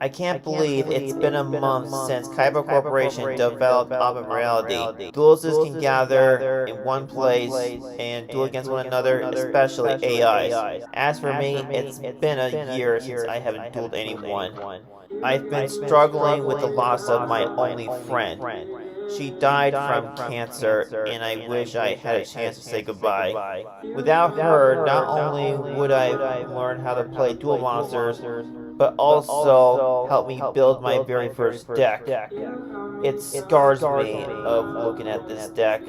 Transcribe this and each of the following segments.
I can't believe it's been a month since Kyber Corporation developed augmented reality. Duelists can gather in one place and duel against one another, especially AIs. As for me, it's been a year since I haven't dueled anyone. I've been struggling with the loss of my only friend. She died from cancer, and I wish I had a chance to say goodbye. Without her, not only would I learn how to play duel monsters, but also help me build my very first deck. It scars me of looking at this deck.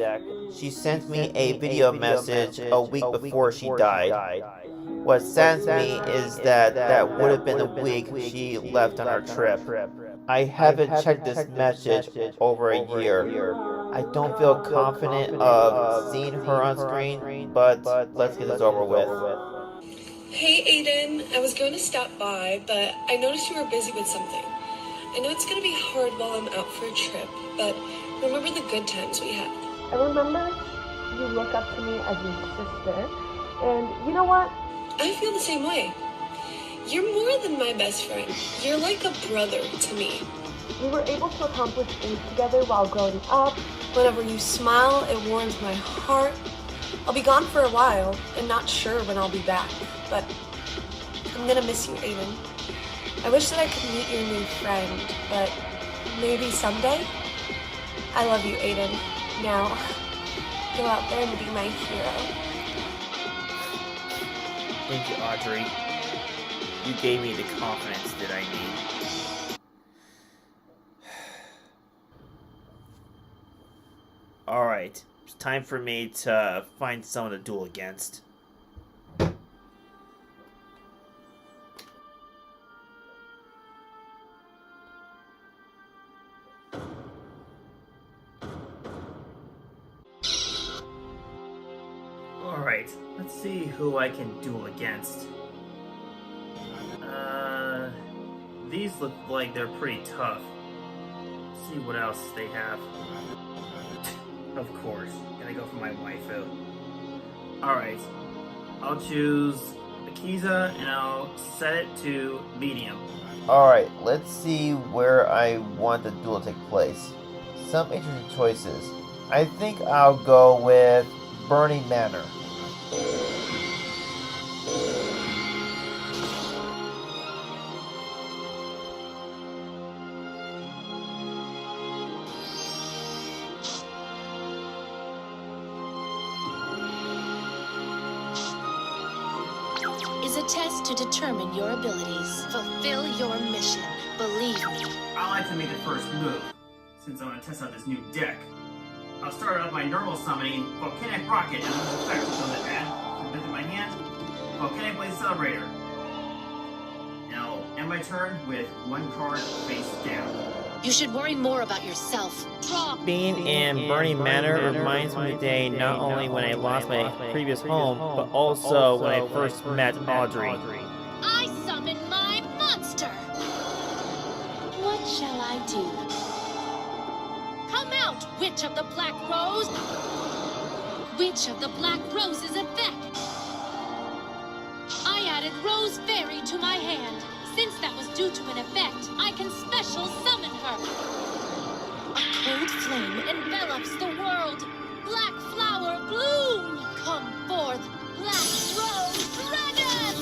She sent me a video message a week before she died. What saddens me is that that would have been the week she left on her trip. I haven't checked this message over a year. I don't feel confident of seeing her on screen, but let's get this over with. Hey Aidan, I was going to stop by, but I noticed you were busy with something. I know it's going to be hard while I'm out for a trip, but remember the good times we had. I remember you look up to me as your sister, and you know what? I feel the same way. You're more than my best friend. You're like a brother to me. We were able to accomplish things together while growing up. Whenever you smile, it warms my heart. I'll be gone for a while and not sure when I'll be back, but I'm gonna miss you, Aidan. I wish that I could meet your new friend, but maybe someday? I love you, Aidan. Now, go out there and be my hero. Thank you, Audrey. You gave me the confidence that I need. Alright, it's time for me to find someone to duel against. Alright, let's see who I can duel against. These look like they're pretty tough. Let's see what else they have. Of course, gonna go for my waifu. Alright, I'll choose Akiza and I'll set it to medium. Alright, let's see where I want the duel to take place. Some interesting choices. I think I'll go with Burning Manor. Is a test to determine your abilities. Fulfill your mission. Believe me. I like to make the first move, since I want to test out this new deck. I'll start out my normal summoning Volcanic Rocket and use effect to build an add from into my hand. Volcanic Blaze Accelerator. And I'll end my turn with one card face down. You should worry more about yourself. Draw. Being in Burning Manor reminds me of the day not only when I lost my previous home, but also when I first met Audrey. I summon my monster. What shall I do? Come out, Witch of the Black Rose. Witch of the Black Rose's effect. I added Rose Fairy to my hand. Since that was due to an effect, I can special summon her. A cold flame envelops the world. Black flower bloom. Come forth, Black Rose Dragon!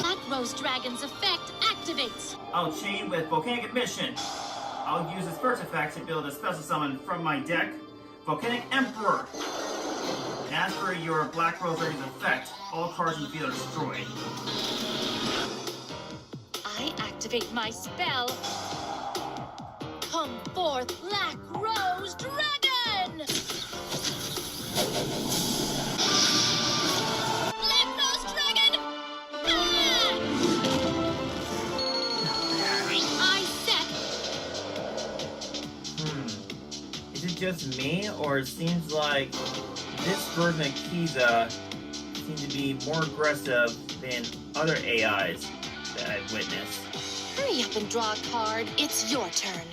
Black Rose Dragon's effect activates. I'll chain with Volcanic Emission. I'll use this first effect to build a special summon from my deck, Volcanic Emperor. And as for your Black Rose Dragon's effect, all cards in the field are destroyed. I activate my spell. Come forth, Black Rose Dragon! Black Rose Dragon! Ah! I set. Is it just me, or it seems like this version of Akiza seems to be more aggressive than other AIs that I've witnessed? Hurry up and draw a card. It's your turn.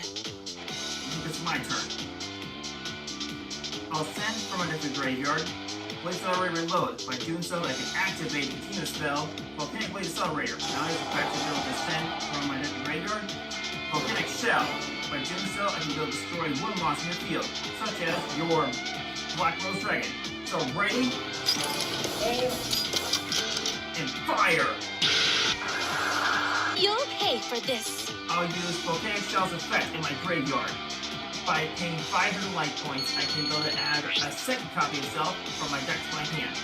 It's my turn. I'll send from a different graveyard Blaze Accelerator Reload. By doing so, I can activate the continuous spell, Volcanic Blaze Accelerator. Now it's effective to descend from my graveyard. Volcanic Shell. By doing so, I can be able to destroy one monster in the field, such as your Black Rose Dragon. So ready, aim, and fire! You'll pay for this. I'll use Volcanic Shell's effect in my graveyard. By paying 500 life points, I can be able to add a second copy of itself from my deck to my hand.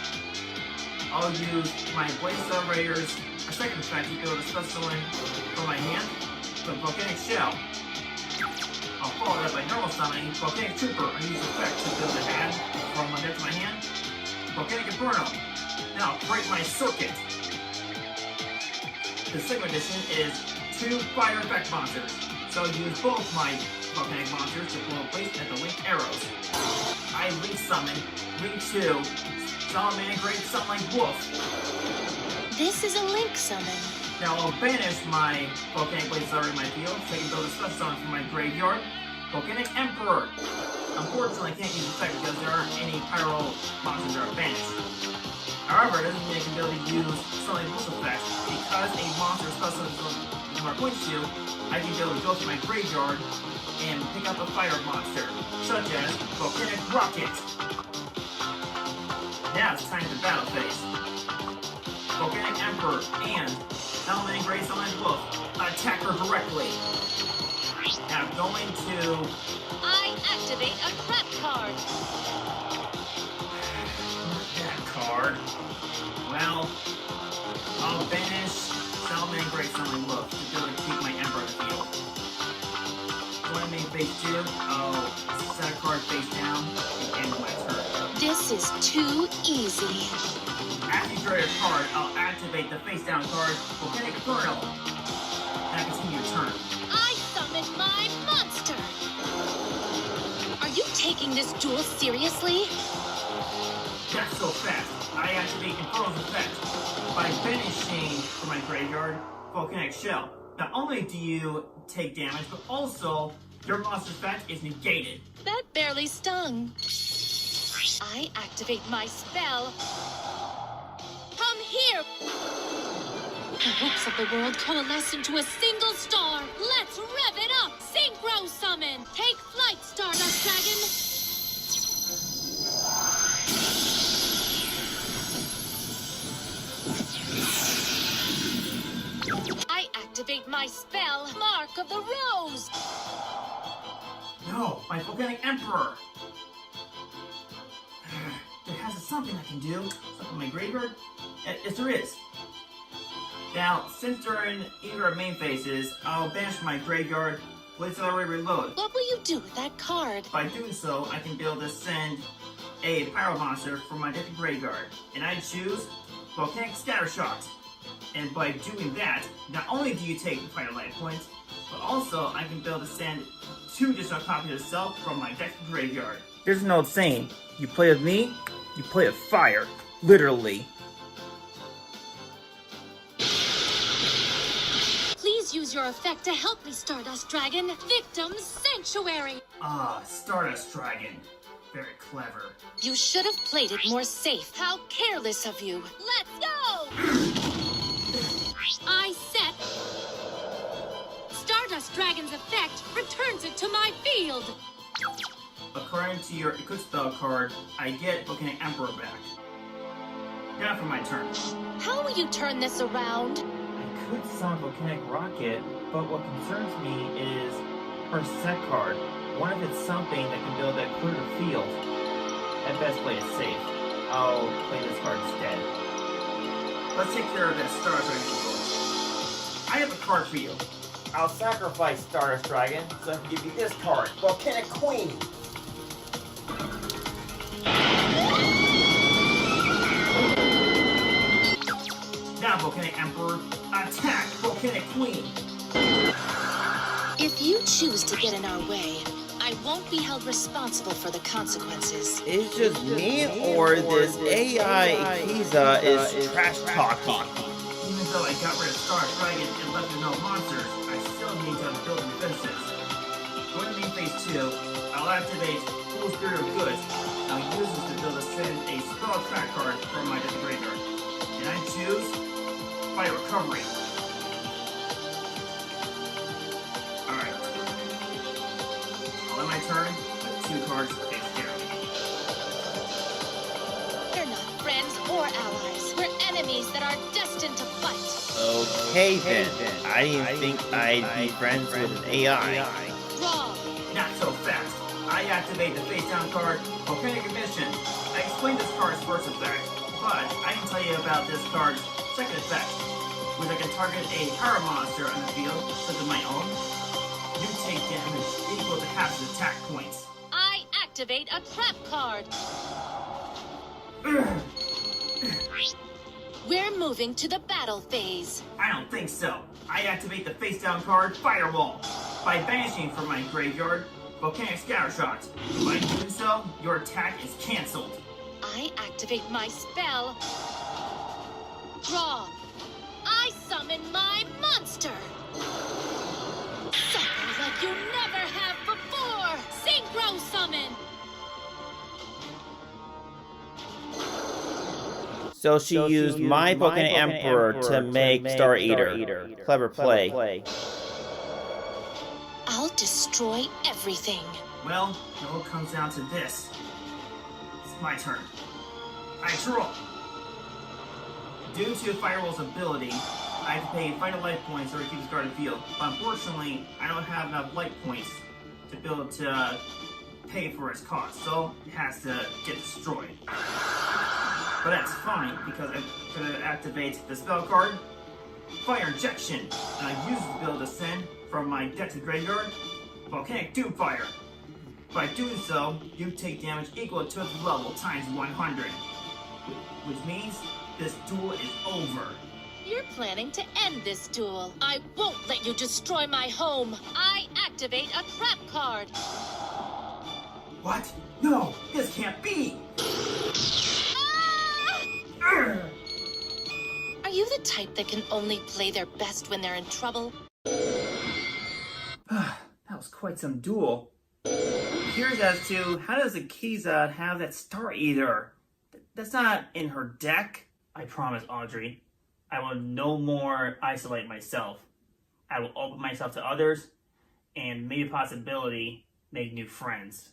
I'll use my Blaze Accelerator's a second effect to be able to special summon from my hand the Volcanic Shell. I'll follow that by normal summoning Volcanic Trooper. I use the effect to be able to add from my deck to my hand Volcanic Inferno. Now create my circuit. The second addition is 2 fire effect monsters. So I'll use both my volcanic monsters to blow place at the linked arrows. I link summon, link 2, Solomon Great Summon like Wolf. This is a link summon. Now I'll banish my Volcanic Blaze Accelerator in my field, so I can build a special summon from my graveyard. Volcanic Emperor. Unfortunately, I can't use effect because there aren't any pyro monsters that are banished. However, it doesn't mean I can be able to use something like this effect, because a monster special is more points to, I can be able to go to my graveyard and pick up a fire monster, such as Volcanic Rocket. Now it's time for the battle phase. Volcanic Emperor and Solomon Great Summon Wolf attack her directly. Now I'm going to I activate a trap card. that card. Well, I'll banish Solomon Great Summon Wolf to be able to keep my Emperor in the field. Going to main phase 2, I'll set a card face down and end my turn. This is too easy. After you draw your card, I'll activate the face down card, Volcanic Inferno. Now continue your turn. I summon my monster. Are you taking this duel seriously? That's so fast. I activate Inferno's effect by banishing from my graveyard Volcanic Shell. Not only do you take damage, but also your monster's effect is negated. That barely stung. I activate my spell. Come here! The hopes of the world coalesce into a single star. Let's rev it up! Synchro summon! Take flight, Stardust Dragon! I activate my spell, Mark of the Rose! No, my Volcanic Emperor! There has to be something I can do. Something in my graveyard? Yes, there is. Now, since they're in either of main phases, I'll banish my graveyard, Blaze Accelerator Reload. What will you do with that card? By doing so, I can be able to send a Pyro Monster from my deck to graveyard. And I choose Volcanic Scattershot. And by doing that, not only do you take 5 life points, but also I can be able to send 2 additional copies of self from my deck to graveyard. There's an old saying, you play with me, you play with fire. Literally. Please use your effect to help me, Stardust Dragon. Victim Sanctuary. Ah, Stardust Dragon. Very clever. You should have played it more safe. How careless of you. Let's go! I set Stardust Dragon's effect returns it to my field. According to your Equip Spell card, I get Volcanic Emperor back. Now for my turn. How will you turn this around? I could summon Volcanic Rocket, but what concerns me is her set card. What if it's something that can build that clear the field? At best, play it safe. I'll play this card instead. Let's take care of that Stardust Dragon first. I have a card for you. I'll sacrifice Stardust Dragon so I can give you this card, Volcanic Queen. Now, Volcanic Emperor, attack Volcanic Queen! If you choose to get in our way, I won't be held responsible for the consequences. Is it just me, or this AI Akiza is trash talking? Even though I got rid of Stardust Dragon and left with no monsters, I still need to build defenses. Going to main phase 2, I'll activate Full Spirit of Good. I'll use this to build a spell track card from my graveyard. And I choose Fire Recovery. Alright. I'll end my turn with 2 cards face down. We're not friends or allies. We're enemies that are destined to fight. Okay then. I didn't think I'd be friends with an AI. Draw. Not so fast. I activate the face down card, Volcanic Emission. I explained this card's first effect, but I didn't tell you about this card's second effect, which I can target a power monster on the field, such as my own. You take damage equal to half its attack points. I activate a trap card. We're moving to the battle phase. I don't think so. I activate the face down card, Firewall. By banishing from my graveyard, Volcanic Scattershot. By doing so, your attack is cancelled. I activate my spell. Draw. I summon my monster. Suffer like you never have before. Synchro summon. So she used my Volcanic Emperor to make Star Eater. Clever play. I'll destroy everything. Well, it all comes down to this. It's my turn. I draw. Due to Firewall's ability, I have to pay vital life points or keep this card in the field. But unfortunately, I don't have enough life points to be able to pay for its cost, so it has to get destroyed. But that's fine, because I'm going to activate the spell card, Fire Injection, and I use it to be able to send from my deck to graveyard, Volcanic Doomfire. By doing so, you take damage equal to its level times 100, which means this duel is over. You're planning to end this duel. I won't let you destroy my home. I activate a trap card. What? No, this can't be! Are you the type that can only play their best when they're in trouble? That was quite some duel. Here's as to how does Akiza have that Star Eater? That's not in her deck. I promise, Audrey, I will no more isolate myself. I will open myself to others and maybe possibility make new friends.